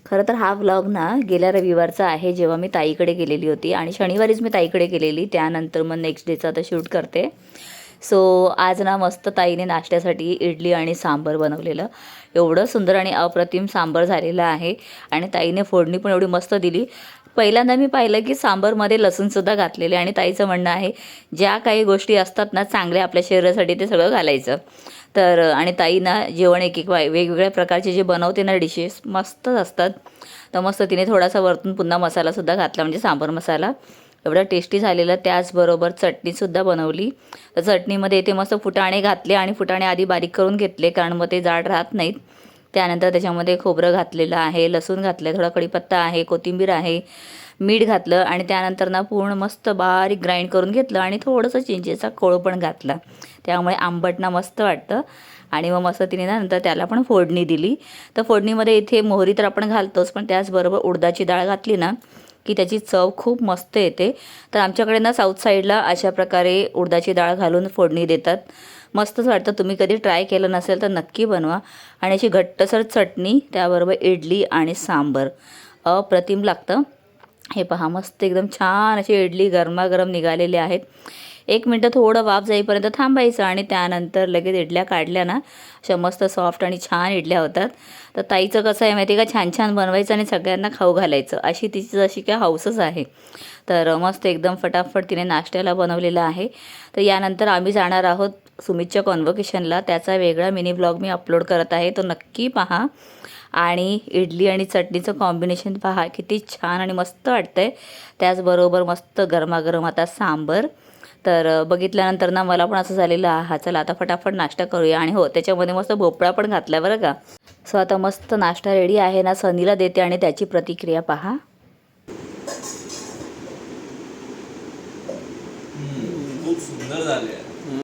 खरं तर हा व्लॉग ना गेल्या रविवारचा आहे, जेव्हा मी ताईकडे गेलेली होती आणि शनिवारीच मी ताईकडे गेलेली, त्यानंतर मग नेक्स्ट डेचा आता शूट करते. सो आज ना मस्त ताईने नाश्त्यासाठी इडली आणि सांबर बनवलेलं. एवढं सुंदर आणि अप्रतिम सांबर झालेलं आहे आणि ताईने फोडणी पण एवढी मस्त दिली. पहिल्यांदा मी पाहिलं की सांबरमध्ये लसूणसुद्धा घातलेले आणि ताईचं म्हणणं आहे ज्या काही गोष्टी असतात ना चांगल्या आपल्या शरीरासाठी ते सगळं घालायचं. तर आणि ताई ना जेवण एक एक वेगवेगळ्या प्रकारचे जे बनवते ना डिशेस मस्तच असतात. तर मस्त तिने थोडासा वरतून पुन्हा मसालासुद्धा घातला, म्हणजे सांबर मसाला एवढा टेस्टी झालेला. त्याचबरोबर चटणीसुद्धा बनवली. तर चटणीमध्ये इथे मस्त फुटाणे घातले आणि फुटाणे आधी बारीक करून घेतले, कारण मग ते जाड राहत नाहीत. त्यानंतर त्याच्यामध्ये खोबरं घातलेलं आहे, लसूण घातलं आहे, थोडा कढीपत्ता आहे, कोथिंबीर आहे, मीठ घातलं आणि त्यानंतर ना पूर्ण मस्त बारीक ग्राइंड करून घेतलं आणि थोडंसं चिंचेचा कोळ पण घातला. त्यामुळे आंबट ना मस्त वाटतं. आणि मग मस्त तिने ना नंतर त्याला पण फोडणी दिली. तर फोडणीमध्ये इथे मोहरी तर आपण घालतोच, पण त्याचबरोबर उडदाची डाळ घातली ना की त्याची चव खूप मस्त येते. तर आमच्याकडे ना साऊथ साईडला अशा प्रकारे उडदाची डाळ घालून फोडणी देतात. मस्तच वाटतं. तुम्ही कधी ट्राय केलं नसेल तर नक्की बनवा. आणि अशी घट्टसर चटणी, त्याबरोबर इडली आणि सांबर अप्रतिम लागतं. हे पहा मस्त एकदम छान अशी इडली गरमागरम निघालेली आहेत. 1 मिनटं थोडं वाफ जाईपर्यंत थांबायचं आणि त्यानंतर लगेच इडल्या काढल्या ना अशा मस्त सॉफ्ट आणि छान इडल्या होतात. तर ताईचं कसं आहे माहिती आहे का, छान छान बनवायचं आणि सगळ्यांना खाऊ घालायचं, अशी तिची जशी काय हौसच आहे. तर मस्त एकदम फटाफट तिने नाश्त्याला बनवलेलं आहे. तर यानंतर आम्ही जाणार आहोत सुमितच्या कॉन्व्होकेशनला. त्याचा वेगळा मिनी ब्लॉग मी अपलोड करत आहे, तो नक्की पहा. आणि इडली आणि चटणीचं कॉम्बिनेशन पहा किती छान आणि मस्त वाटतं आहे. त्याचबरोबर मस्त गरमागरम आता सांबर. तर बघितल्यानंतर ना मला पण असं झालेलं, हा चला आता फटाफट नाश्ता करूया. आणि हो, त्याच्यामध्ये मस्त भोपळा पण घातला बरं का. सो आता मस्त नाश्ता रेडी आहे ना, सनीला देते आणि त्याची प्रतिक्रिया पहा. खूप सुंदर झाले.